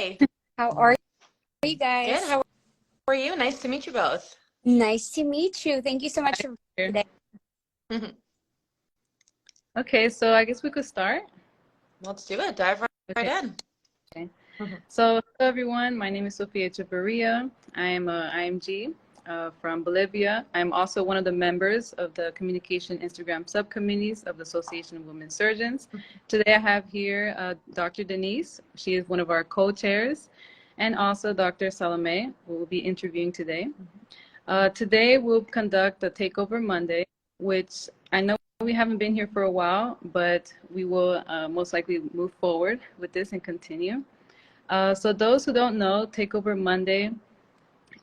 Hi. How are you Good. guys? How are you? Nice to meet you both. Nice to meet you. Thank you so much for Here. today. Okay, so I guess we could start. Let's do it. Dive right Okay. in. Okay. So, hello everyone. My name is Sofia Echeverria. I am a IMG from Bolivia. I'm also one of the members of the Communication Instagram subcommittees of the Association of Women Surgeons. Today I have here Dr. Denise. She is one of our co-chairs, and also Dr. Salomeh, who will be interviewing today. Today we'll conduct a Takeover Monday, which I know we haven't been here for a while, but we will most likely move forward with this and continue. So those who don't know, Takeover Monday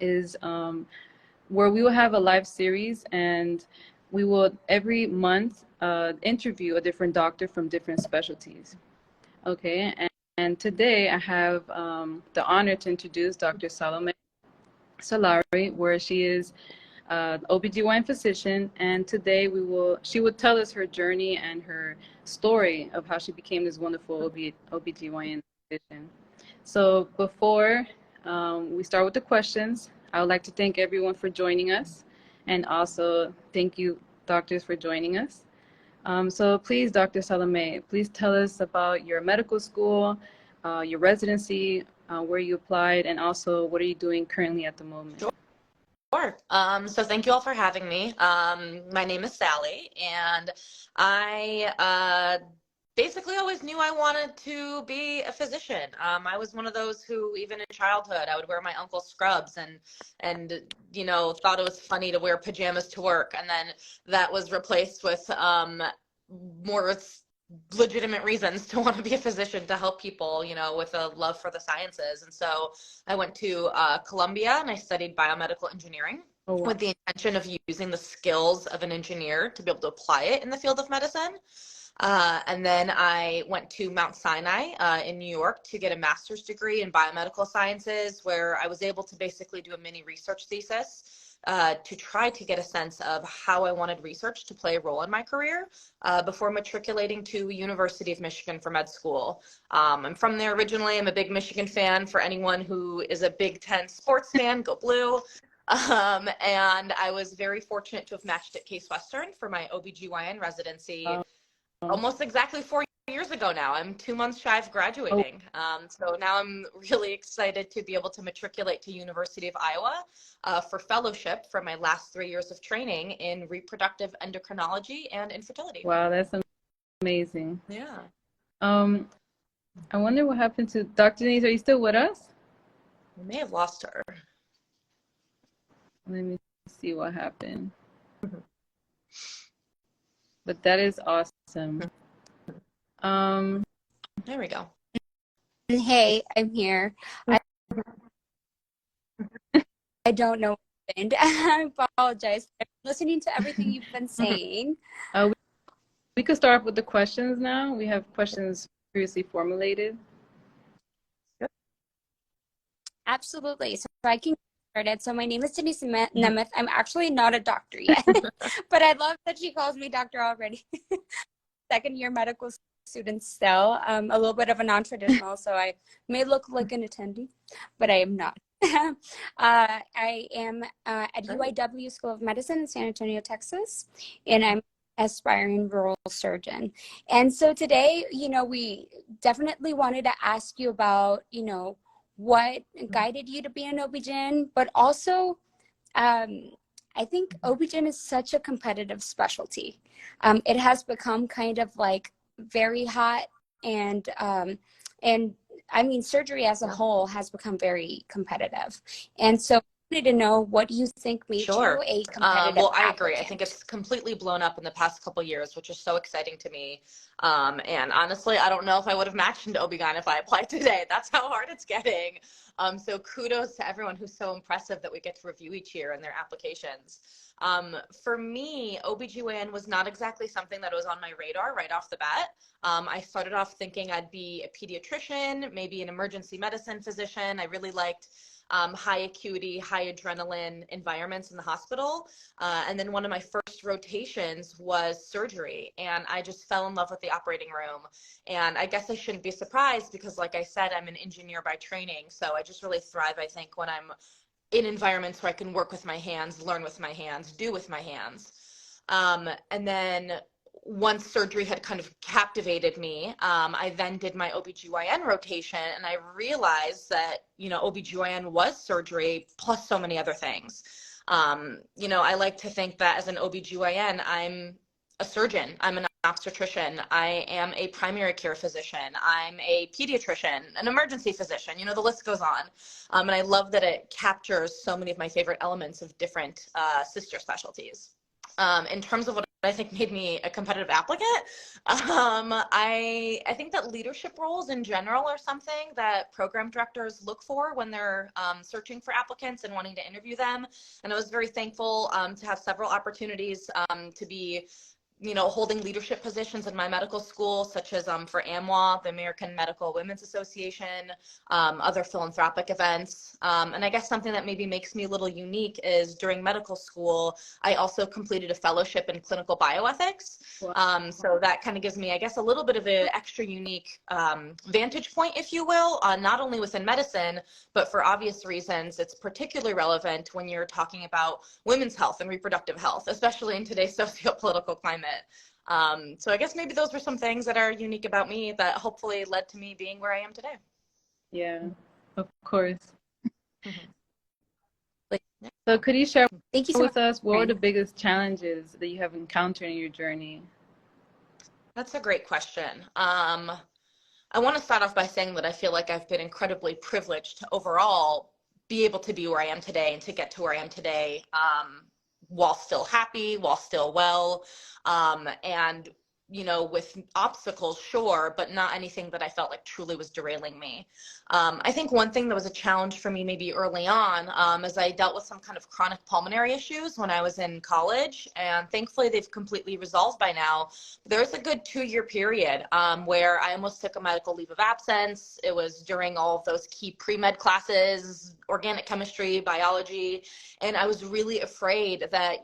is where we will have a live series, and we will every month interview a different doctor from different specialties. Okay, and today I have the honor to introduce Dr. Salomeh Salari, where she is OBGYN physician, and today she will tell us her journey and her story of how she became this wonderful OBGYN physician. So before we start with the questions, I would like to thank everyone for joining us, and also thank you, doctors, for joining us. So please, Dr. Salomeh, please tell us about your medical school, your residency, where you applied, and also what are you doing currently at the moment? Sure. So thank you all for having me. My name is Sally, and I basically always knew I wanted to be a physician. I was one of those who, even in childhood, I would wear my uncle's scrubs and thought it was funny to wear pajamas to work, and then that was replaced with more legitimate reasons to want to be a physician, to help people, with a love for the sciences. And so I went to Columbia and I studied biomedical engineering. Oh, wow. With the intention of using the skills of an engineer to be able to apply it in the field of medicine. And then I went to Mount Sinai in New York to get a master's degree in biomedical sciences, where I was able to basically do a mini research thesis to try to get a sense of how I wanted research to play a role in my career before matriculating to University of Michigan for med school. I'm from there originally. I'm a big Michigan fan. For anyone who is a Big Ten sports fan, go blue. And I was very fortunate to have matched at Case Western for my OBGYN residency almost exactly 4 years ago now. I'm 2 months shy of graduating. So now I'm really excited to be able to matriculate to University of Iowa for fellowship for my last 3 years of training in reproductive endocrinology and infertility. Wow, that's amazing. Yeah. I wonder what happened to Dr. Denise. Are you still with us? We may have lost her. Let me see what happened. But that is awesome. There we go. Hey, I'm here. I don't know what happened. I apologize. I'm listening to everything you've been saying. We could start with the questions now. We have questions previously formulated. Absolutely. So I can get started. So my name is Denise Nemeth. I'm actually not a doctor yet, but I love that she calls me doctor already. Second year medical student still, a little bit of a non-traditional, so I may look like an attendee, but I am not. I am at UIW School of Medicine in San Antonio, Texas, and I'm aspiring rural surgeon. And so today, we definitely wanted to ask you about, what guided you to be an OB-GYN, but also I think OB-GYN is such a competitive specialty. It has become kind of like very hot, and I mean, surgery as a whole has become very competitive. And so I wanted to know, what do you think made you a competitive well, I applicant? agree. I think it's completely blown up in the past couple of years, which is so exciting to me. And honestly, I don't know if I would have matched into OB-GYN if I applied today. That's how hard it's getting. So kudos to everyone who's so impressive that we get to review each year and their applications. For me, OB-GYN was not exactly something that was on my radar right off the bat. I started off thinking I'd be a pediatrician, maybe an emergency medicine physician. I really liked high acuity, high adrenaline environments in the hospital. And then one of my first rotations was surgery, and I just fell in love with the operating room. And I guess I shouldn't be surprised because, like I said, I'm an engineer by training. So I just really thrive, I think, when I'm in environments where I can work with my hands, learn with my hands, do with my hands. And then once surgery had kind of captivated me, I then did my OBGYN rotation, and I realized that, OBGYN was surgery plus so many other things. I like to think that as an OBGYN, I'm a surgeon, I'm an obstetrician, I am a primary care physician, I'm a pediatrician, an emergency physician, the list goes on. And I love that it captures so many of my favorite elements of different sister specialties. In terms of what I think made me a competitive applicant, I think that leadership roles in general are something that program directors look for when they're searching for applicants and wanting to interview them. And I was very thankful to have several opportunities to be holding leadership positions in my medical school, such as for AMWA, the American Medical Women's Association, other philanthropic events. And I guess something that maybe makes me a little unique is during medical school, I also completed a fellowship in clinical bioethics. So that kind of gives me, I guess, a little bit of an extra unique vantage point, if you will, not only within medicine, but for obvious reasons, it's particularly relevant when you're talking about women's health and reproductive health, especially in today's socio-political climate. So I guess maybe those were some things that are unique about me that hopefully led to me being where I am today. Yeah, of course. Mm-hmm. So could you share with us what were the biggest challenges that you have encountered in your journey? That's a great question. I want to start off by saying that I feel like I've been incredibly privileged to overall be able to be where I am today and to get to where I am today, while still happy, while still well, and with obstacles, sure, but not anything that I felt like truly was derailing me. I think one thing that was a challenge for me maybe early on, as I dealt with some kind of chronic pulmonary issues when I was in college, and thankfully they've completely resolved by now. There's a good 2-year period where I almost took a medical leave of absence. It was during all of those key pre-med classes, organic chemistry, biology, and I was really afraid that,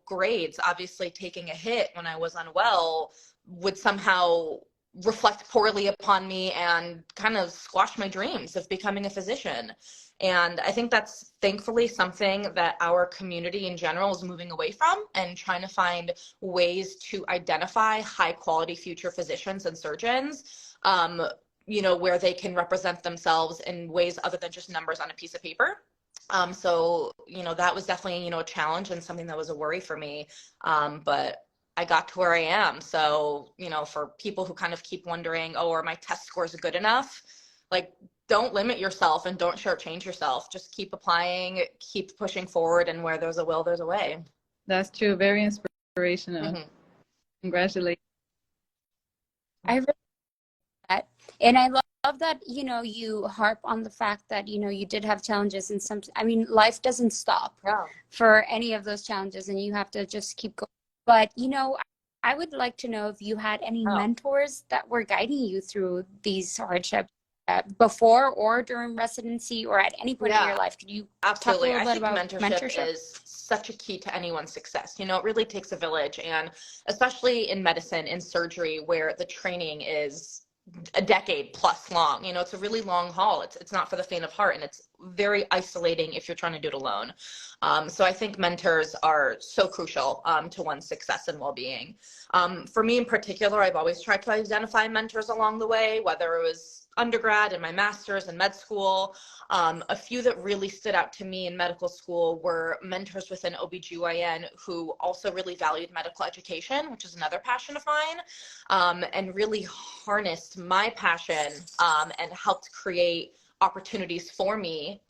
grades obviously taking a hit when I was unwell would somehow reflect poorly upon me and kind of squash my dreams of becoming a physician. And I think that's thankfully something that our community in general is moving away from and trying to find ways to identify high quality future physicians and surgeons, where they can represent themselves in ways other than just numbers on a piece of paper. So, that was definitely, a challenge and something that was a worry for me. But I got to where I am. So, for people who kind of keep wondering, oh, are my test scores good enough? Like, don't limit yourself and don't shortchange yourself. Just keep applying, keep pushing forward, and where there's a will, there's a way. That's true. Very inspirational. Mm-hmm. Congratulations. I really like that. And I love that, you harp on the fact that, you did have challenges and life doesn't stop for any of those challenges and you have to just keep going. But, I would like to know if you had any mentors that were guiding you through these hardships before or during residency or at any point in your life. Could you Absolutely. talk a little bit about mentorship is such a key to anyone's success. It really takes a village, and especially in medicine, in surgery, where the training is a decade plus long. It's a really long haul. It's not for the faint of heart, and it's very isolating if you're trying to do it alone. So I think mentors are so crucial to one's success and well-being. For me in particular, I've always tried to identify mentors along the way, whether it was undergrad and my master's in med school. A few that really stood out to me in medical school were mentors within OBGYN who also really valued medical education, which is another passion of mine, and really harnessed my passion and helped create opportunities for me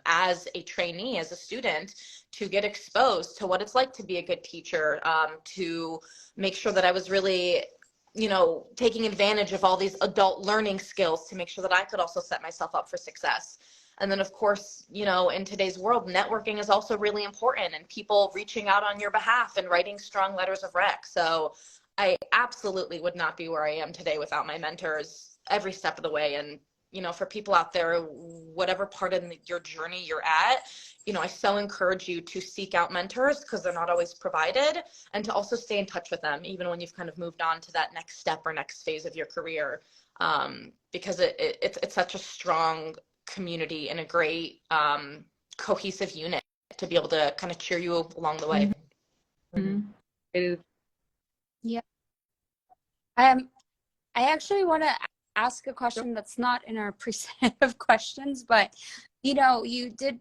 as a trainee, as a student, to get exposed to what it's like to be a good teacher, to make sure that I was really taking advantage of all these adult learning skills to make sure that I could also set myself up for success. And then, of course, in today's world, networking is also really important, and people reaching out on your behalf and writing strong letters of rec. So I absolutely would not be where I am today without my mentors every step of the way. And for people out there, whatever part of your journey you're at, I so encourage you to seek out mentors because they're not always provided, and to also stay in touch with them, even when you've kind of moved on to that next step or next phase of your career, because it's such a strong community and a great cohesive unit to be able to kind of cheer you along the way. Mm-hmm. It is. Yeah. I actually want to ask a question that's not in our preset of questions, but you did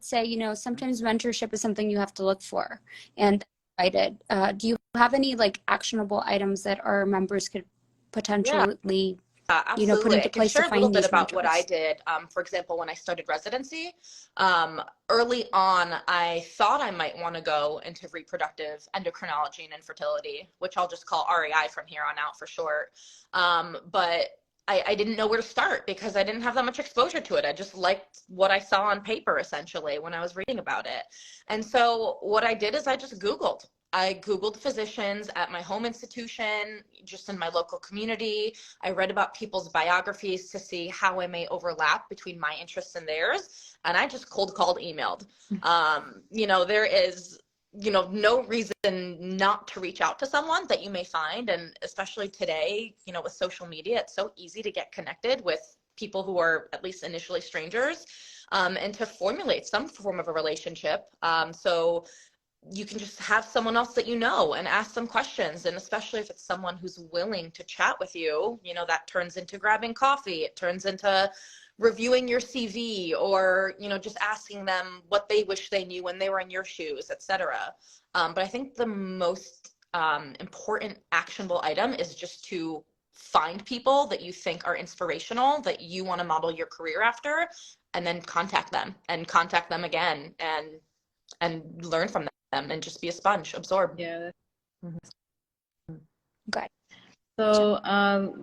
say, sometimes mentorship is something you have to look for, and I did. Do you have any like actionable items that our members could potentially Absolutely. put into I can place share to a little find bit these about what I mentors? did. For example, when I started residency, early on, I thought I might want to go into reproductive endocrinology and infertility, which I'll just call REI from here on out for short. But I didn't know where to start because I didn't have that much exposure to it. I just liked what I saw on paper, essentially, when I was reading about it. And so what I did is I just Googled. I Googled physicians at my home institution, just in my local community. I read about people's biographies to see how I may overlap between my interests and theirs. And I just cold called, emailed. There is, no reason not to reach out to someone that you may find. And especially today, with social media, it's so easy to get connected with people who are at least initially strangers, and to formulate some form of a relationship. So you can just have someone else that and ask them questions. And especially if it's someone who's willing to chat with you, that turns into grabbing coffee. It turns into reviewing your CV, or, just asking them what they wish they knew when they were in your shoes, etc. But I think the most important actionable item is just to find people that you think are inspirational, that you want to model your career after, and then contact them again, and learn from them, and just be a sponge, absorb. Yeah. Good. So,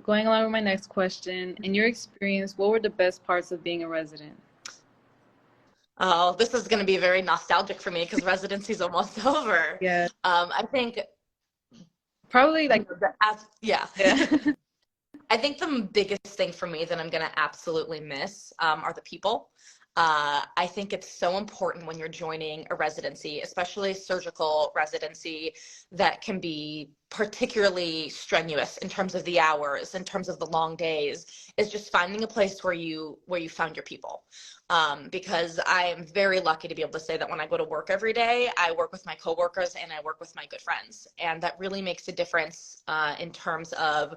going along with my next question, in your experience, what were the best parts of being a resident? Oh, this is going to be very nostalgic for me because residency's almost over. Yeah. I think Probably like, yeah. I think the biggest thing for me that I'm going to absolutely miss are the people. I think it's so important when you're joining a residency, especially a surgical residency, that can be particularly strenuous in terms of the hours, in terms of the long days, is just finding a place where you found your people. Because I am very lucky to be able to say that when I go to work every day, I work with my coworkers and I work with my good friends. And that really makes a difference in terms of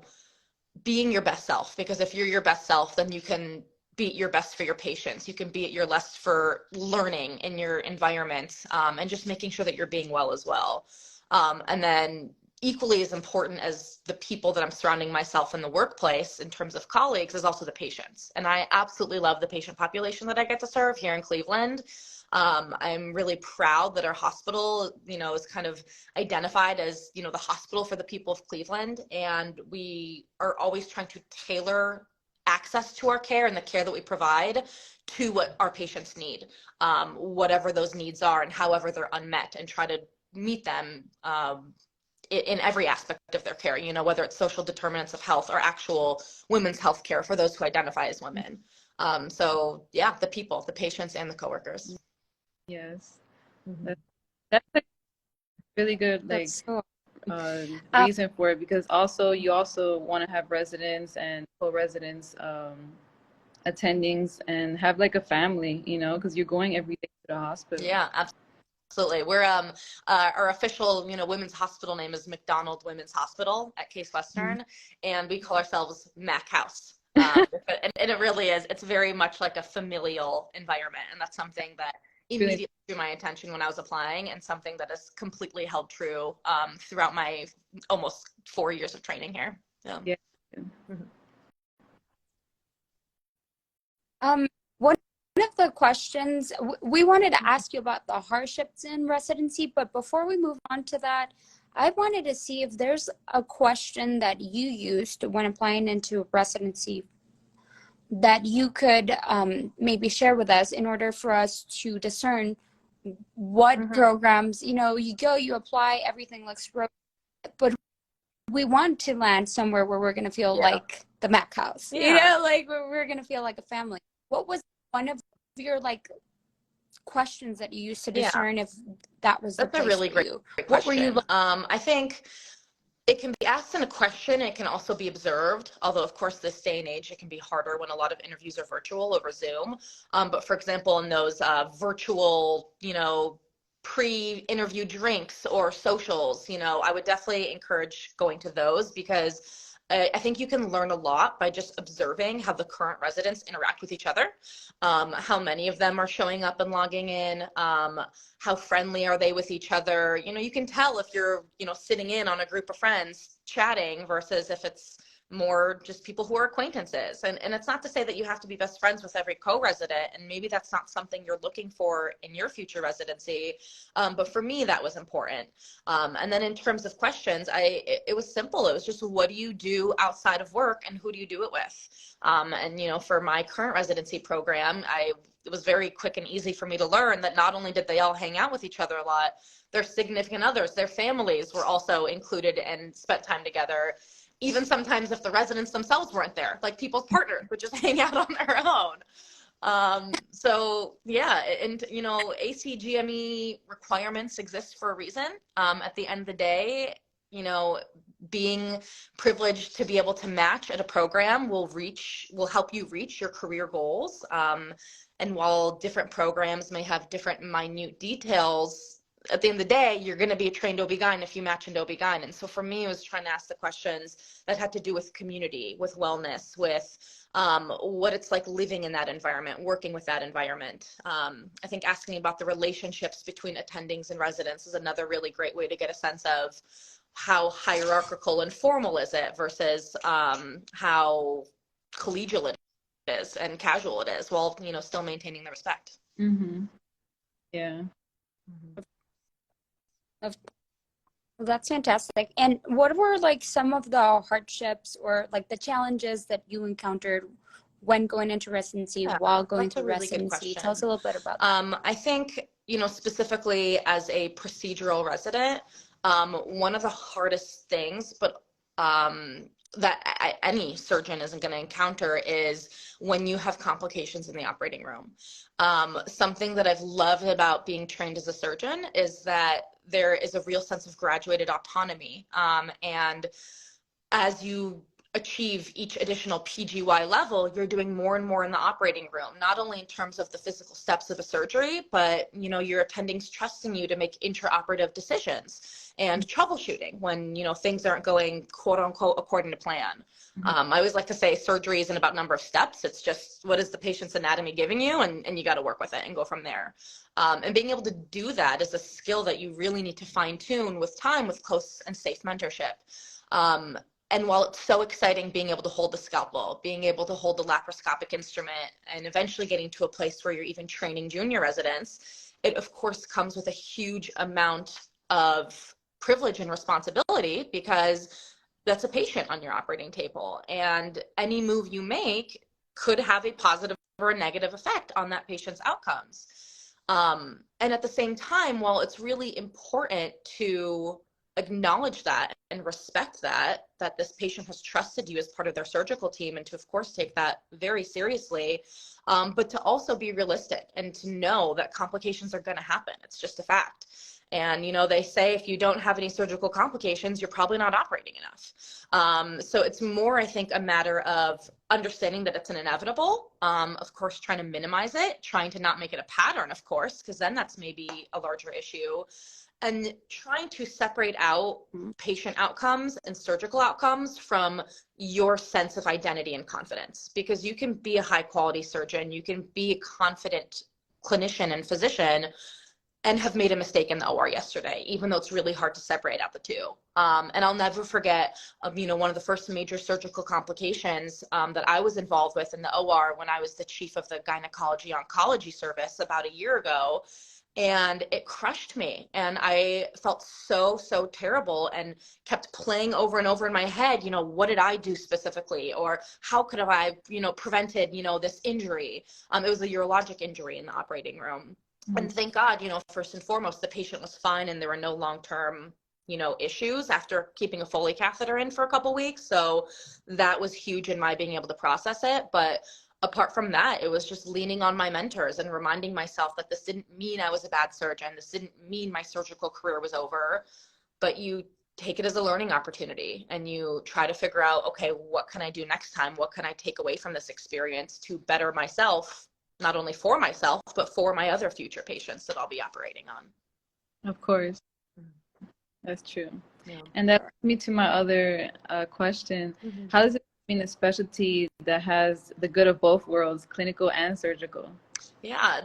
being your best self. Because if you're your best self, then you can be at your best for your patients. You can be at your best for learning in your environment, and just making sure that you're being well as well. And then equally as important as the people that I'm surrounding myself in the workplace in terms of colleagues is also the patients. And I absolutely love the patient population that I get to serve here in Cleveland. I'm really proud that our hospital, is kind of identified as, the hospital for the people of Cleveland. And we are always trying to tailor access to our care and the care that we provide to what our patients need, whatever those needs are and however they're unmet, and try to meet them in every aspect of their care, whether it's social determinants of health or actual women's health care for those who identify as women. So yeah, the people, the patients, and the coworkers. Yes. That's a really good reason for it, because you also want to have residents and co-residents attendings and have like a family, because you're going every day to the hospital. Yeah, absolutely. We're our official, women's hospital name is McDonald Women's Hospital at Case Western, and we call ourselves Mac House. And it really is. It's very much like a familial environment, and that's something that immediately drew my attention when I was applying, and something that has completely held true throughout my almost 4 years of training here. Yeah. One of the questions we wanted to ask you about the hardships in residency, but before we move on to that, I wanted to see if there's a question that you used when applying into residency that you could maybe share with us in order for us to discern what programs, you go, you apply, everything looks great, but we want to land somewhere where we're going to feel Yeah. like the Mac house, you Yeah. know, like where we're going to feel like a family. What was one of your like questions that you used to Yeah. discern if that was the That's a place really for great you? What were question. you I think it can be asked in a question. It can also be observed, although of course this day and age it can be harder when a lot of interviews are virtual over Zoom. But for example, in those virtual, pre-interview drinks or socials, I would definitely encourage going to those, because I think you can learn a lot by just observing how the current residents interact with each other, how many of them are showing up and logging in, how friendly are they with each other. You can tell if you're, sitting in on a group of friends chatting versus if it's more just people who are acquaintances. And it's not to say that you have to be best friends with every co-resident, and maybe that's not something you're looking for in your future residency. But for me, that was important. And then in terms of questions, it was simple. It was just, what do you do outside of work and who do you do it with? And for my current residency program, it was very quick and easy for me to learn that not only did they all hang out with each other a lot, their significant others, their families were also included and spent time together. Even sometimes if the residents themselves weren't there, like people's partners would just hang out on their own. So yeah, and ACGME requirements exist for a reason. At the end of the day, being privileged to be able to match at a program will help you reach your career goals. And while different programs may have different minute details, at the end of the day, you're going to be a trained OB-GYN if you match into OB-GYN. And so for me, it was trying to ask the questions that had to do with community, with wellness, with what it's like living in that environment, working with that environment. I think asking about the relationships between attendings and residents is another really great way to get a sense of how hierarchical and formal is it versus how collegial it is and casual it is, while still maintaining the respect. Mm-hmm. Yeah. Well, that's fantastic. And what were like some of the hardships or like the challenges that you encountered when going into residency, while going through really residency? Tell us a little bit about that. I think, specifically as a procedural resident, one of the hardest things, but that any surgeon isn't going to encounter, is when you have complications in the operating room. Something that I've loved about being trained as a surgeon is that there is a real sense of graduated autonomy. And as you achieve each additional PGY level, you're doing more and more in the operating room, not only in terms of the physical steps of a surgery, but your attendings trusting you to make intraoperative decisions and troubleshooting when things aren't going quote unquote according to plan. I always like to say surgery isn't about number of steps. It's just, what is the patient's anatomy giving you, and you got to work with it and go from there. And being able to do that is a skill that you really need to fine tune with time, with close and safe mentorship. And while it's so exciting being able to hold the scalpel, being able to hold the laparoscopic instrument, and eventually getting to a place where you're even training junior residents, it of course comes with a huge amount of privilege and responsibility, because that's a patient on your operating table, and any move you make could have a positive or a negative effect on that patient's outcomes. And at the same time, while it's really important to acknowledge that and respect that this patient has trusted you as part of their surgical team, and to of course take that very seriously, but to also be realistic and to know that complications are going to happen. It's just a fact. And they say if you don't have any surgical complications, you're probably not operating enough. So it's more, I think, a matter of understanding that it's an inevitable, of course trying to minimize it, trying to not make it a pattern, of course, because then that's maybe a larger issue, and trying to separate out patient outcomes and surgical outcomes from your sense of identity and confidence. Because you can be a high quality surgeon, you can be a confident clinician and physician, and have made a mistake in the OR yesterday, even though it's really hard to separate out the two. And I'll never forget, one of the first major surgical complications that I was involved with in the OR when I was the chief of the gynecology oncology service about a year ago. And it crushed me, and I felt so terrible, and kept playing over and over in my head, what did I do specifically, or how could have I prevented this injury. It was a urologic injury in the operating room. And thank God, first and foremost, the patient was fine and there were no long-term issues after keeping a Foley catheter in for a couple weeks. So that was huge in my being able to process it. But apart from that, it was just leaning on my mentors and reminding myself that this didn't mean I was a bad surgeon. This didn't mean my surgical career was over, but you take it as a learning opportunity and you try to figure out, okay, what can I do next time? What can I take away from this experience to better myself, not only for myself, but for my other future patients that I'll be operating on. Of course. That's true. Yeah. And that brings me to my other question. Mm-hmm. How does it mean a specialty that has the good of both worlds, clinical and surgical? Yeah,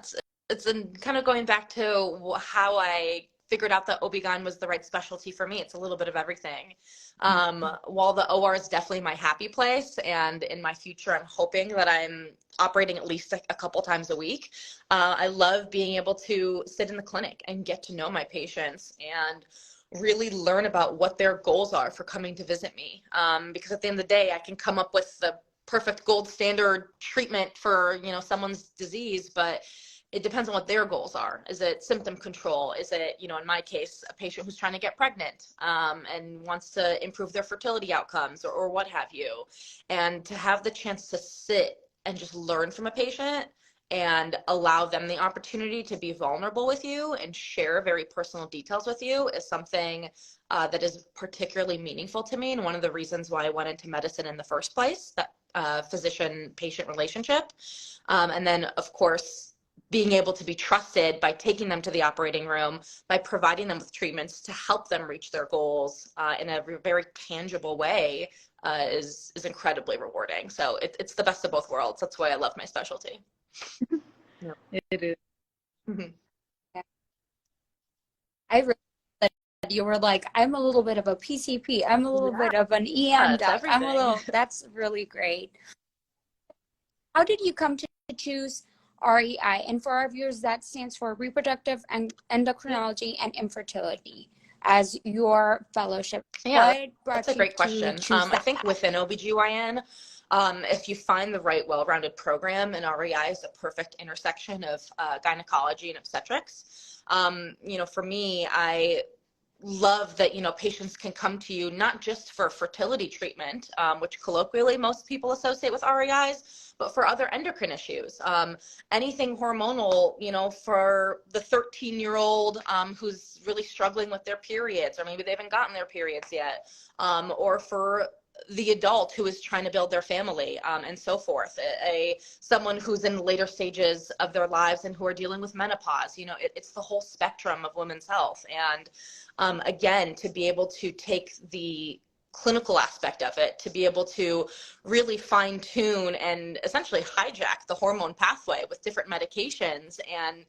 it's kind of going back to how I figured out that OB-GYN was the right specialty for me. It's a little bit of everything. While the OR is definitely my happy place, and in my future, I'm hoping that I'm operating at least a couple times a week. I love being able to sit in the clinic and get to know my patients and really learn about what their goals are for coming to visit me. Because at the end of the day, I can come up with the perfect gold standard treatment for, someone's disease, but it depends on what their goals are. Is it symptom control? Is it, in my case, a patient who's trying to get pregnant and wants to improve their fertility outcomes or what have you? And to have the chance to sit and just learn from a patient and allow them the opportunity to be vulnerable with you and share very personal details with you is something that is particularly meaningful to me. And one of the reasons why I went into medicine in the first place, that physician-patient relationship. And then, of course, being able to be trusted by taking them to the operating room, by providing them with treatments to help them reach their goals in a very tangible way is incredibly rewarding. So it's the best of both worlds. That's why I love my specialty. Yeah. It is. Mm-hmm. I really that you were like, I'm a little bit of a PCP. I'm a little bit of an EM doc. That's really great. How did you come to choose REI? And for our viewers, that stands for Reproductive and Endocrinology and Infertility as your fellowship. Yeah, that's a great question. I think within OBGYN, if you find the right well-rounded program, and REI is a perfect intersection of gynecology and obstetrics. For me, I love that, patients can come to you not just for fertility treatment, which colloquially most people associate with REIs, but for other endocrine issues. Anything hormonal, for the 13-year-old who's really struggling with their periods, or maybe they haven't gotten their periods yet, or for the adult who is trying to build their family, and so forth. Someone who's in later stages of their lives and who are dealing with menopause. It's the whole spectrum of women's health. And again, to be able to take the clinical aspect of it, to be able to really fine tune and essentially hijack the hormone pathway with different medications and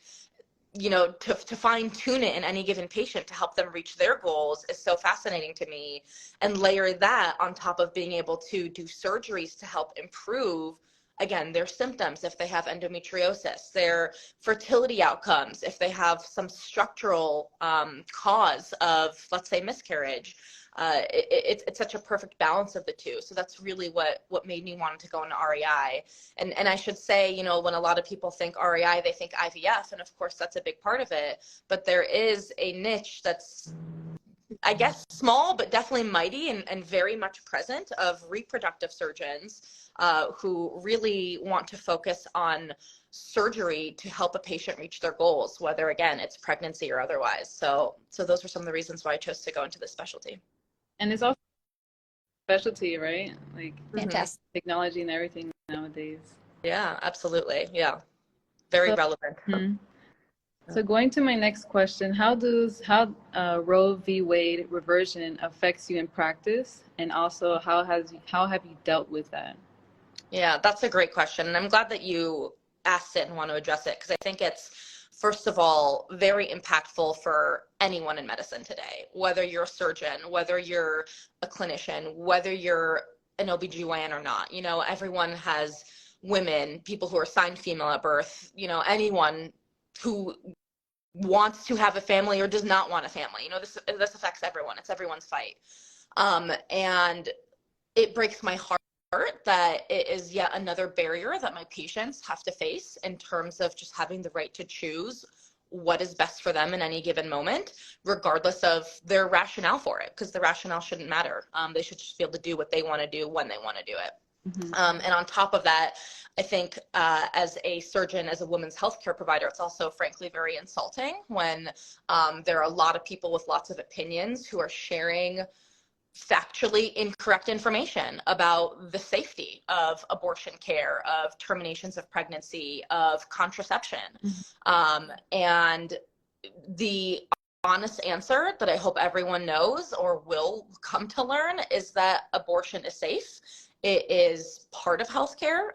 to fine tune it in any given patient to help them reach their goals is so fascinating to me. And layer that on top of being able to do surgeries to help improve, again, their symptoms if they have endometriosis, their fertility outcomes if they have some structural cause of, let's say, miscarriage. It's such a perfect balance of the two. So that's really what made me want to go into REI. And I should say, when a lot of people think REI, they think IVF, and of course that's a big part of it. But there is a niche that's, I guess, small, but definitely mighty and very much present of reproductive surgeons who really want to focus on surgery to help a patient reach their goals, whether, again, it's pregnancy or otherwise. So those are some of the reasons why I chose to go into this specialty. And it's also specialty, right? Like fantastic technology and everything nowadays. Yeah, absolutely. Yeah. Very relevant. Mm-hmm. So going to my next question, how Roe v. Wade reversion affects you in practice, and also how have you dealt with that? Yeah, that's a great question, and I'm glad that you asked it and want to address it, because I think it's, first of all, very impactful for anyone in medicine today, whether you're a surgeon, whether you're a clinician, whether you're an OBGYN or not. Everyone has women, people who are assigned female at birth, anyone who wants to have a family or does not want a family. This affects everyone. It's everyone's fight. And it breaks my heart that it is yet another barrier that my patients have to face in terms of just having the right to choose what is best for them in any given moment, regardless of their rationale for it, because the rationale shouldn't matter. They should just be able to do what they want to do when they want to do it. And on top of that, I think as a surgeon, as a women's healthcare provider, it's also frankly very insulting when there are a lot of people with lots of opinions who are sharing factually incorrect information about the safety of abortion care, of terminations of pregnancy, of contraception. And the honest answer that I hope everyone knows or will come to learn is that abortion is safe. It is part of healthcare.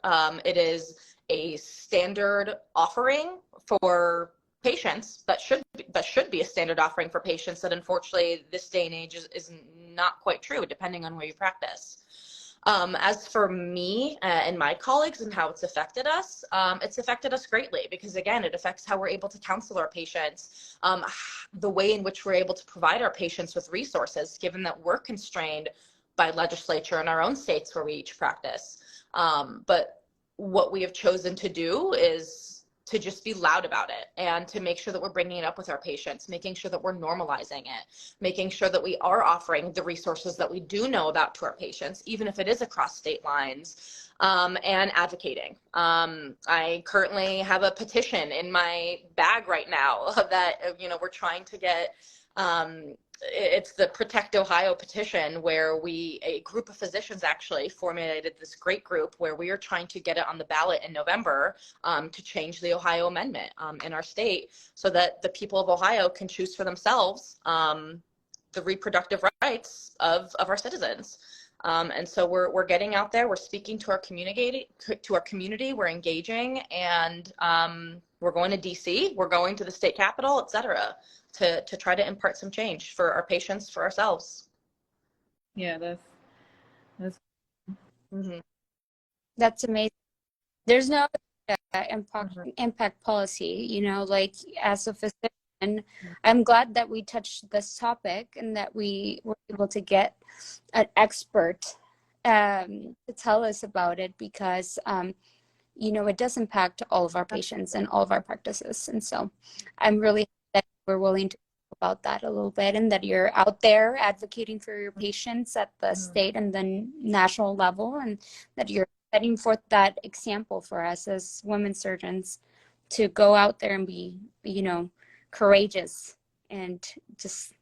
It is a standard offering for patients that should be a standard offering for patients that unfortunately this day and age is not quite true, depending on where you practice. As for me and my colleagues and how it's affected us greatly, because again, it affects how we're able to counsel our patients, the way in which we're able to provide our patients with resources, given that we're constrained by legislature in our own states where we each practice. But what we have chosen to do is to just be loud about it and to make sure that we're bringing it up with our patients, making sure that we're normalizing it, making sure that we are offering the resources that we do know about to our patients, even if it is across state lines, and advocating. I currently have a petition in my bag right now that, we're trying to get, it's the Protect Ohio petition, where a group of physicians actually formulated this great group where we are trying to get it on the ballot in November to change the Ohio amendment in our state so that the people of Ohio can choose for themselves the reproductive rights of our citizens. And so we're getting out there, we're speaking to our community, we're engaging, and we're going to DC, we're going to the state capitol, et cetera, to try to impart some change for our patients, for ourselves. Yeah, that's That's amazing. There's no impact policy, like as a physician, I'm glad that we touched this topic and that we were able to get an expert to tell us about it, because it does impact all of our patients and all of our practices. And so I'm really happy that we're willing to talk about that a little bit, and that you're out there advocating for your patients at the state and the national level, and that you're setting forth that example for us as women surgeons to go out there and be, courageous and just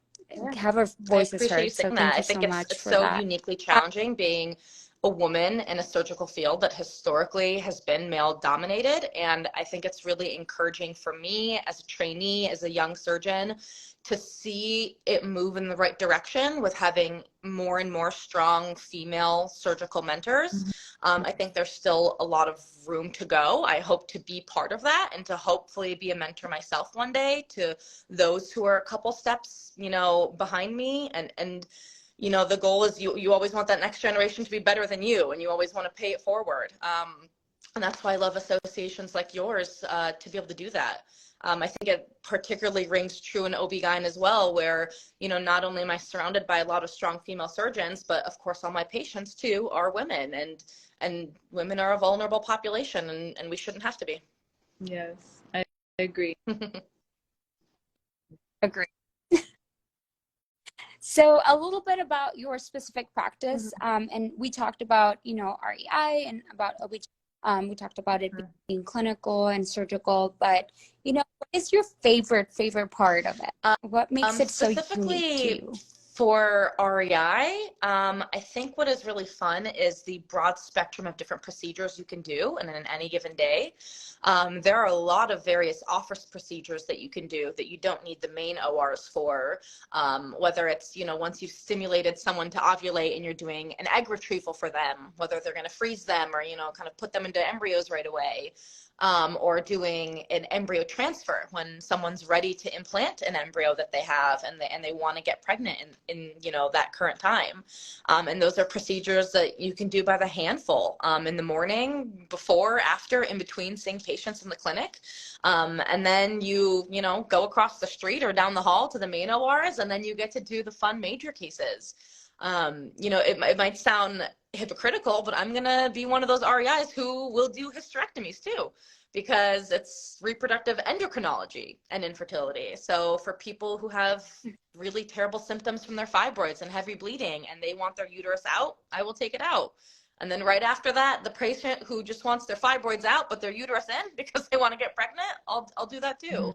have our voices heard. So thank you so much. It's so uniquely challenging being a woman in a surgical field that historically has been male dominated. And I think it's really encouraging for me as a trainee, as a young surgeon, to see it move in the right direction with having more and more strong female surgical mentors. I think there's still a lot of room to go. I hope to be part of that and to hopefully be a mentor myself one day to those who are a couple steps, behind me. And the goal is you always want that next generation to be better than you, and you always want to pay it forward. And that's why I love associations like yours to be able to do that. I think it particularly rings true in OB-GYN as well, where, not only am I surrounded by a lot of strong female surgeons, but of course all my patients too are women, and women are a vulnerable population, and we shouldn't have to be. Yes, I agree. Agree. So a little bit about your specific practice, and we talked about, REI and about OB-GYN. We talked about it being clinical and surgical, but what is your favorite part of it? What makes it so unique to you? For REI, I think what is really fun is the broad spectrum of different procedures you can do in any given day. There are a lot of various office procedures that you can do that you don't need the main ORs for, whether it's, once you've stimulated someone to ovulate and you're doing an egg retrieval for them, whether they're going to freeze them or, kind of put them into embryos right away. Or doing an embryo transfer when someone's ready to implant an embryo that they have and they want to get pregnant in that current time. And those are procedures that you can do by the handful in the morning, before, after, in between seeing patients in the clinic. And then you go across the street or down the hall to the main ORs, and then you get to do the fun major cases. It might sound hypocritical, but I'm going to be one of those REIs who will do hysterectomies too, because it's reproductive endocrinology and infertility. So for people who have really terrible symptoms from their fibroids and heavy bleeding and they want their uterus out, I will take it out. And then right after that, the patient who just wants their fibroids out but their uterus in because they want to get pregnant, I'll do that too.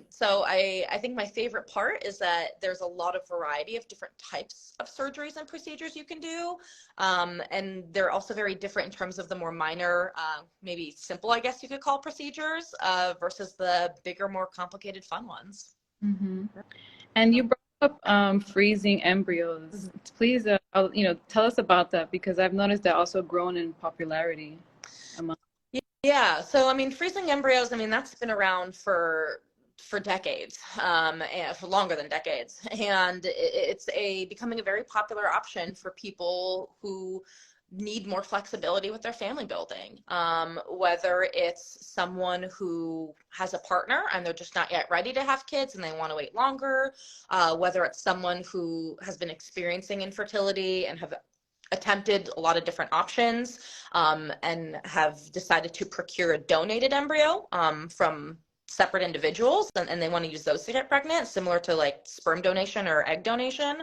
So I think my favorite part is that there's a lot of variety of different types of surgeries and procedures you can do. And they're also very different in terms of the more minor, maybe simple, I guess you could call procedures, versus the bigger, more complicated, fun ones. And you brought up freezing embryos. Please, tell us about that, because I've noticed that also grown in popularity among. Yeah, so I mean, freezing embryos, I mean, that's been around for decades, and for longer than decades, and it's becoming a very popular option for people who need more flexibility with their family building. Whether it's someone who has a partner and they're just not yet ready to have kids and they want to wait longer, whether it's someone who has been experiencing infertility and have attempted a lot of different options, and have decided to procure a donated embryo from separate individuals, and they want to use those to get pregnant, similar to like sperm donation or egg donation.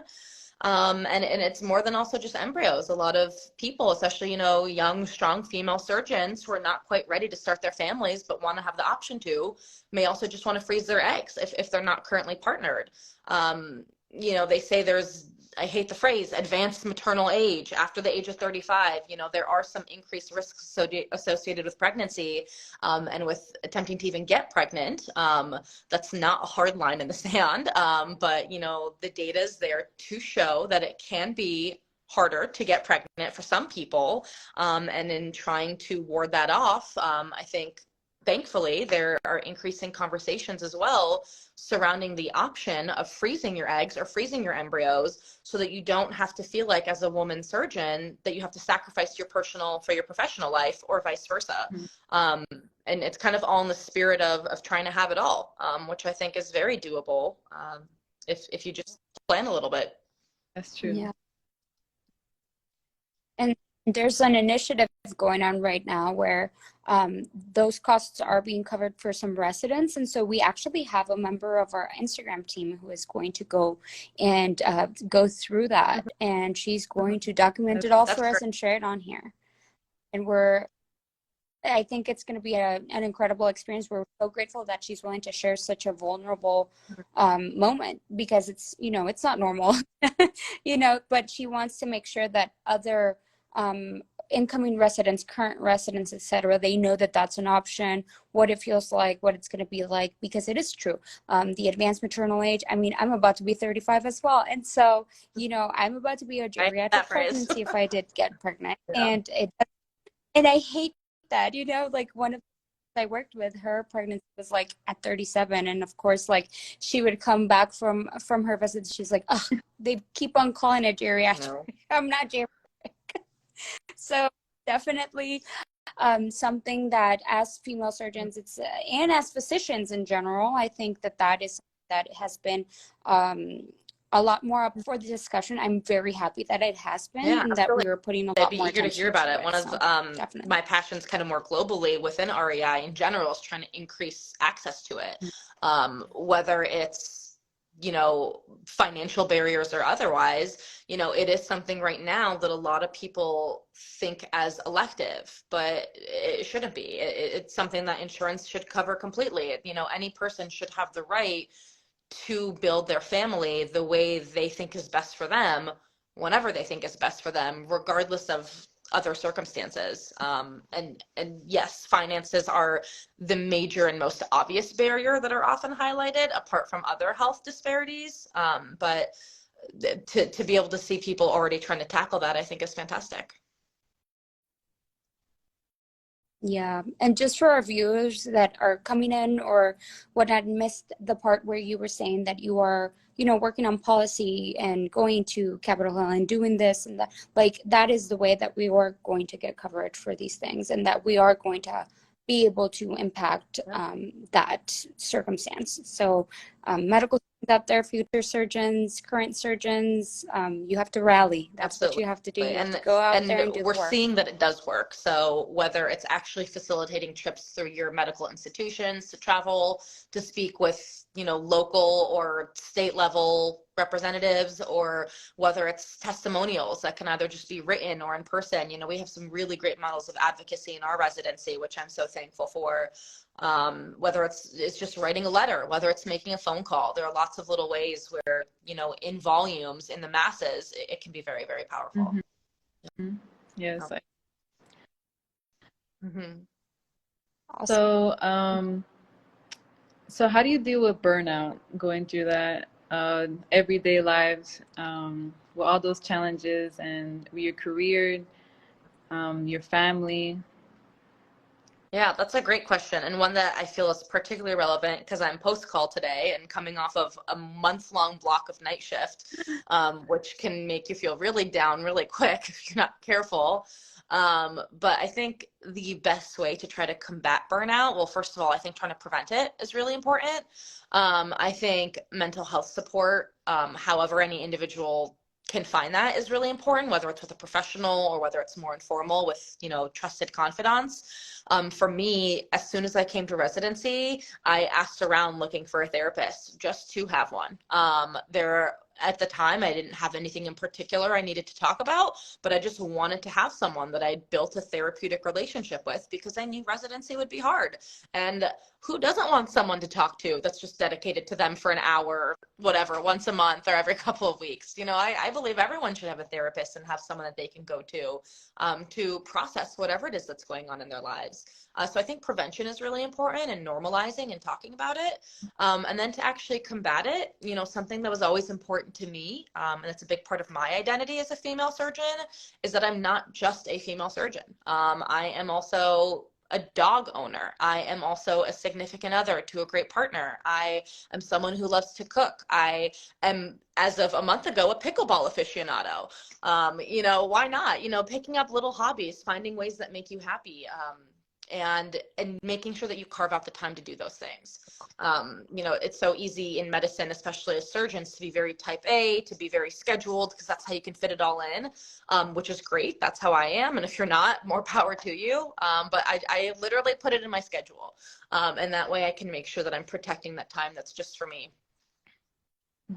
And it's more than also just embryos. A lot of people, especially, young, strong female surgeons who are not quite ready to start their families but want to have the option to, may also just want to freeze their eggs if they're not currently partnered. They say there's, I hate the phrase, advanced maternal age after the age of 35. There are some increased risks associated with pregnancy, and with attempting to even get pregnant. That's not a hard line in the sand, but the data is there to show that it can be harder to get pregnant for some people, and in trying to ward that off, I think thankfully there are increasing conversations as well surrounding the option of freezing your eggs or freezing your embryos, so that you don't have to feel like, as a woman surgeon, that you have to sacrifice your professional life, or vice versa. And it's kind of all in the spirit of trying to have it all, which I think is very doable, if you just plan a little bit. That's true. Yeah. And there's an initiative going on right now where those costs are being covered for some residents. And so we actually have a member of our Instagram team who is going to go and go through that. And she's going to document it all for us and share it on here. And I think it's going to be an incredible experience. We're so grateful that she's willing to share such a vulnerable moment, because it's, it's not normal, but she wants to make sure that other incoming residents, current residents, etc., they know that that's an option, what it feels like, what it's going to be like, because it is true. The advanced maternal age, I mean, I'm about to be 35 as well. And so, I'm about to be a geriatric pregnancy if I did get pregnant. Yeah. And I hate that, like one of I worked with, her pregnancy was like at 37, and of course, like she would come back from her visits, she's like, oh, they keep on calling it geriatric. No. I'm not geriatric. So definitely something that, as female surgeons, and as physicians in general, I think that has been a lot more up for the discussion. I'm very happy that it has been, and that we were putting a lot more attention to it. I'd be eager to hear about it. One of my passions kind of more globally within REI in general is trying to increase access to it, whether it's financial barriers or otherwise. It is something right now that a lot of people think as elective, but it shouldn't be. It's something that insurance should cover completely. Any person should have the right to build their family the way they think is best for them, whenever they think is best for them, regardless of other circumstances. And yes, finances are the major and most obvious barrier that are often highlighted, apart from other health disparities. But to be able to see people already trying to tackle that, I think is fantastic. Yeah, and just for our viewers that are coming in or what had missed the part where you were saying that you are, working on policy and going to Capitol Hill and doing this and that, like, that is the way that we are going to get coverage for these things, and that we are going to be able to impact that circumstance. So medical out there, future surgeons, current surgeons, you have to rally. That's Absolutely. what you have to do. You have And to go out there and do we're the work. seeing that it does work. So whether it's actually facilitating trips through your medical institutions to travel to speak with, local or state level representatives, or whether it's testimonials that can either just be written or in person. We have some really great models of advocacy in our residency, which I'm so thankful for. Whether it's just writing a letter, whether it's making a phone call, there are lots of little ways where, in volumes, in the masses, it can be very, very powerful. Mm-hmm. Yes. Oh. Mm-hmm. Awesome. So how do you deal with burnout going through that everyday lives with all those challenges and with your career, your family? Yeah, that's a great question, and one that I feel is particularly relevant because I'm post-call today and coming off of a month-long block of night shift, which can make you feel really down really quick if you're not careful. But I think the best way to try to combat burnout, well, first of all, I think trying to prevent it is really important. I think mental health support, however any individual can find that, is really important, whether it's with a professional or whether it's more informal with, trusted confidants. For me, as soon as I came to residency, I asked around looking for a therapist just to have one. At the time, I didn't have anything in particular I needed to talk about, but I just wanted to have someone that I'd built a therapeutic relationship with because I knew residency would be hard. And who doesn't want someone to talk to that's just dedicated to them for an hour, whatever, once a month or every couple of weeks? I believe everyone should have a therapist and have someone that they can go to process whatever it is that's going on in their lives. So I think prevention is really important, and normalizing and talking about it. And then to actually combat it, something that was always important to me, and it's a big part of my identity as a female surgeon, is that I'm not just a female surgeon. I am also a dog owner. I am also a significant other to a great partner. I am someone who loves to cook. I am, as of a month ago, a pickleball aficionado. Why not? Picking up little hobbies, finding ways that make you happy. And making sure that you carve out the time to do those things. It's so easy in medicine, especially as surgeons, to be very type A, to be very scheduled, because that's how you can fit it all in, which is great. That's how I am. And if you're not, more power to you. But I literally put it in my schedule. And that way I can make sure that I'm protecting that time that's just for me.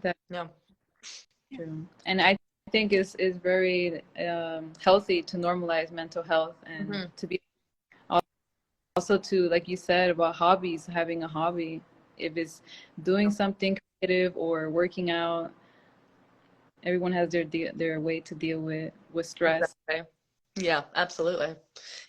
That's Yeah. true. And I think it's very healthy to normalize mental health and to be also to, like you said, about hobbies, having a hobby. If it's doing something creative or working out, everyone has their way to deal with stress. Exactly. Yeah, absolutely.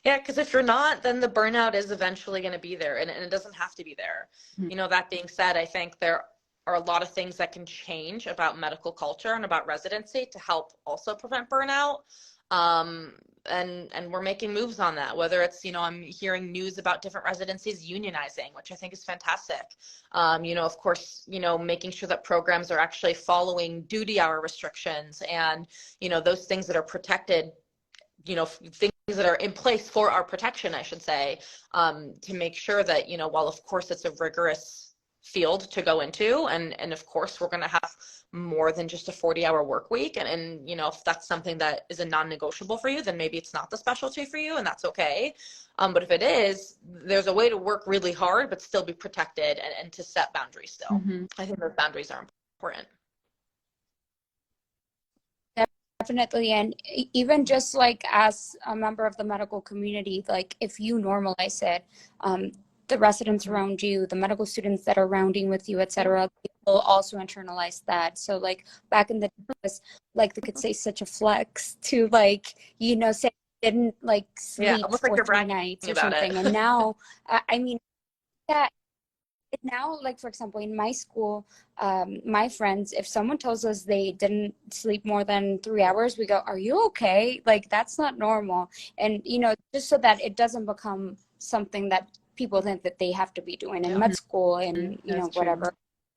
Yeah, because if you're not, then the burnout is eventually going to be there, and it doesn't have to be there. That being said, I think there are a lot of things that can change about medical culture and about residency to help also prevent burnout. And we're making moves on that, whether it's, I'm hearing news about different residencies unionizing, which I think is fantastic. Of course, making sure that programs are actually following duty hour restrictions and, those things that are protected, things that are in place for our protection, I should say, to make sure that, while of course it's a rigorous field to go into, and of course we're going to have more than just a 40-hour work week, and if that's something that is a non-negotiable for you, then maybe it's not the specialty for you, and that's okay. But if it is, there's a way to work really hard but still be protected, and to set boundaries still. I think those boundaries are important. Definitely. And even just like as a member of the medical community, like if you normalize it, the residents around you, the medical students that are rounding with you, etc., will also internalize that. So like back in the days, like they could say such a flex to say didn't like sleep almost for like you're 3 bragging nights or about something. it. And now, I mean, yeah. Now, like for example, in my school, my friends, if someone tells us they didn't sleep more than 3 hours, we go, "Are you okay?" Like that's not normal. And just so that it doesn't become something that people think that they have to be doing in med school and whatever.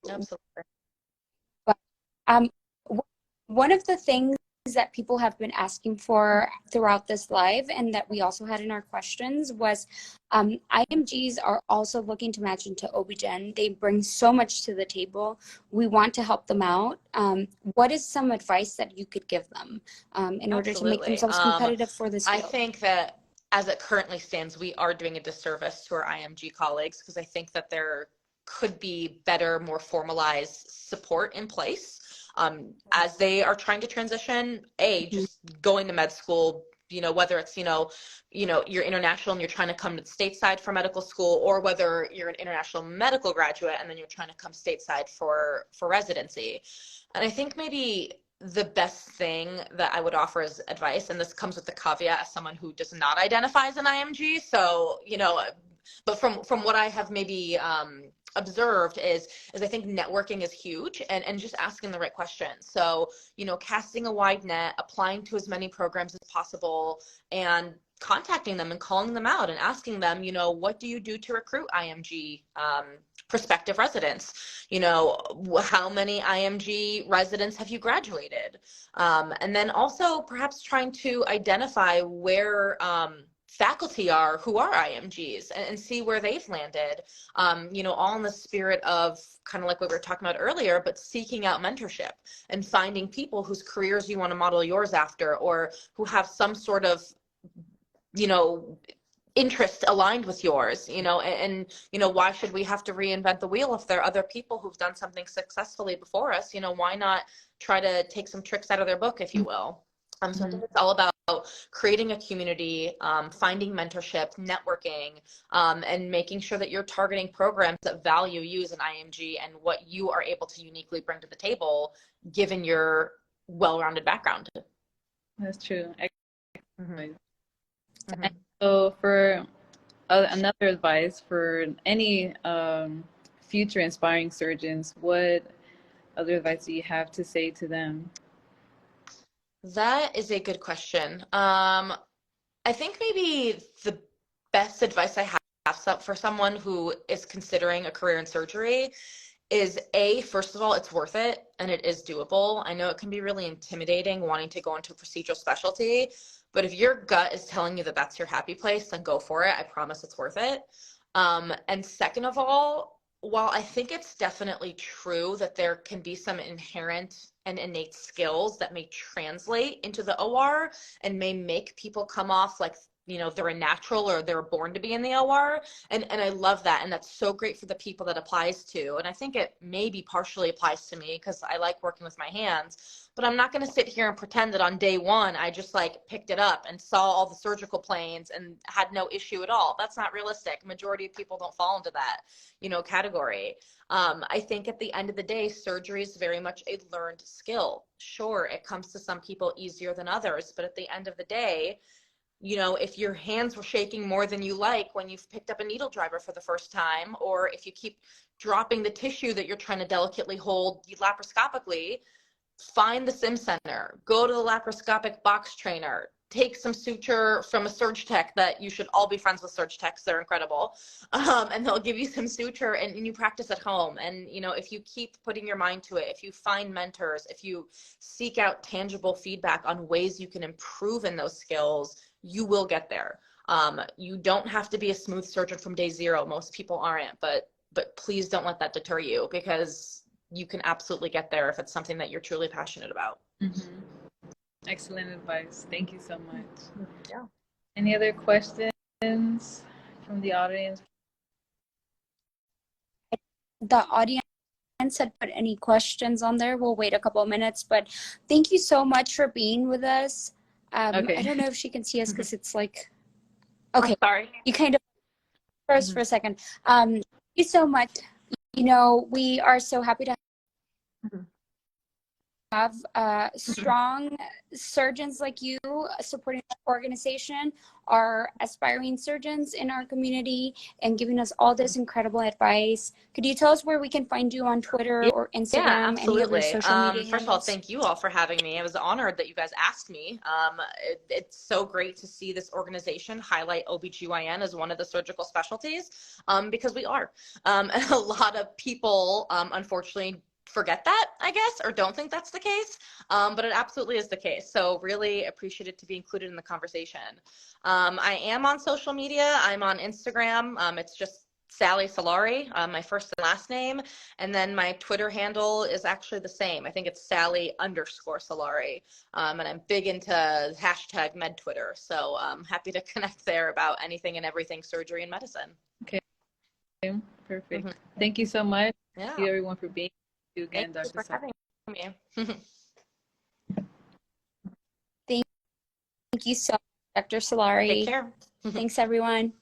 Absolutely. But one of the things that people have been asking for throughout this live and that we also had in our questions was IMGs are also looking to match into obgyn. They bring so much to the table. We want to help them out. What is some advice that you could give them in order to make themselves competitive for this field? I think that as it currently stands, we are doing a disservice to our IMG colleagues because I think that there could be better, more formalized support in place as they are trying to transition. Just going to med school, whether it's, you're international and you're trying to come to stateside for medical school, or whether you're an international medical graduate and then you're trying to come stateside for residency. And I think maybe the best thing that I would offer as advice, and this comes with the caveat as someone who does not identify as an IMG, so, but from what I have maybe observed is I think networking is huge, and just asking the right questions. So, casting a wide net, applying to as many programs as possible, and contacting them and calling them out and asking them, what do you do to recruit IMG prospective residents? How many IMG residents have you graduated? And then also perhaps trying to identify where faculty are who are IMGs and see where they've landed, all in the spirit of kind of like what we were talking about earlier, but seeking out mentorship and finding people whose careers you want to model yours after, or who have some sort of, interest aligned with yours, and why should we have to reinvent the wheel if there are other people who've done something successfully before us? Why not try to take some tricks out of their book, if you will? So I think it's all about creating a community, finding mentorship, networking, and making sure that you're targeting programs that value you as an IMG and what you are able to uniquely bring to the table, given your well-rounded background. That's true. And so for another advice for any future inspiring surgeons, what other advice do you have to say to them? That is a good question. I think maybe the best advice I have for someone who is considering a career in surgery is first of all, it's worth it and it is doable. I know it can be really intimidating wanting to go into a procedural specialty, but if your gut is telling you that that's your happy place, then go for it. I promise it's worth it. And second of all, while I think it's definitely true that there can be some inherent and innate skills that may translate into the OR and may make people come off like, they're a natural or they're born to be in the OR. And I love that. And that's so great for the people that applies to. And I think it maybe partially applies to me because I like working with my hands, but I'm not going to sit here and pretend that on day one, I just picked it up and saw all the surgical planes and had no issue at all. That's not realistic. Majority of people don't fall into that, category. I think at the end of the day, surgery is very much a learned skill. Sure, it comes to some people easier than others, but at the end of the day, if your hands were shaking more than you like when you've picked up a needle driver for the first time, or if you keep dropping the tissue that you're trying to delicately hold laparoscopically, find the sim center, go to the laparoscopic box trainer, take some suture from a surge tech that you should all be friends with surge techs. They're incredible. And they'll give you some suture and you practice at home. And, if you keep putting your mind to it, if you find mentors, if you seek out tangible feedback on ways you can improve in those skills, you will get there. You don't have to be a smooth surgeon from day zero. Most people aren't, but please don't let that deter you, because you can absolutely get there if it's something that you're truly passionate about. Excellent advice. Thank you so much. Yeah. Any other questions from the audience? The audience had put any questions on there. We'll wait a couple of minutes, but thank you so much for being with us. Okay. I don't know if she can see us because it's okay. Oh, sorry. You kind of froze for a second. Thank you so much. We are so happy to have strong surgeons like you supporting our organization, our aspiring surgeons in our community, and giving us all this incredible advice. Could you tell us where we can find you on Twitter or Instagram? Yeah, absolutely. Any other social media First of all, handles? thank you all for having me. I was honored that you guys asked me. It's so great to see this organization highlight OBGYN as one of the surgical specialties, because we are. And a lot of people, unfortunately, forget that, I guess, or don't think that's the case. But it absolutely is the case. So really appreciate it to be included in the conversation. I am on social media. I'm on Instagram. It's just Sallie Salari, my first and last name. And then my Twitter handle is actually the same. I think it's Sallie_Salari. And I'm big into hashtag #MedTwitter. So I'm happy to connect there about anything and everything surgery and medicine. Okay, perfect. Thank you so much. Yeah. Thank you everyone for being here again, Thank you Dr. for having me. Thank you so much, Dr. Solari. Take care. Thanks, everyone.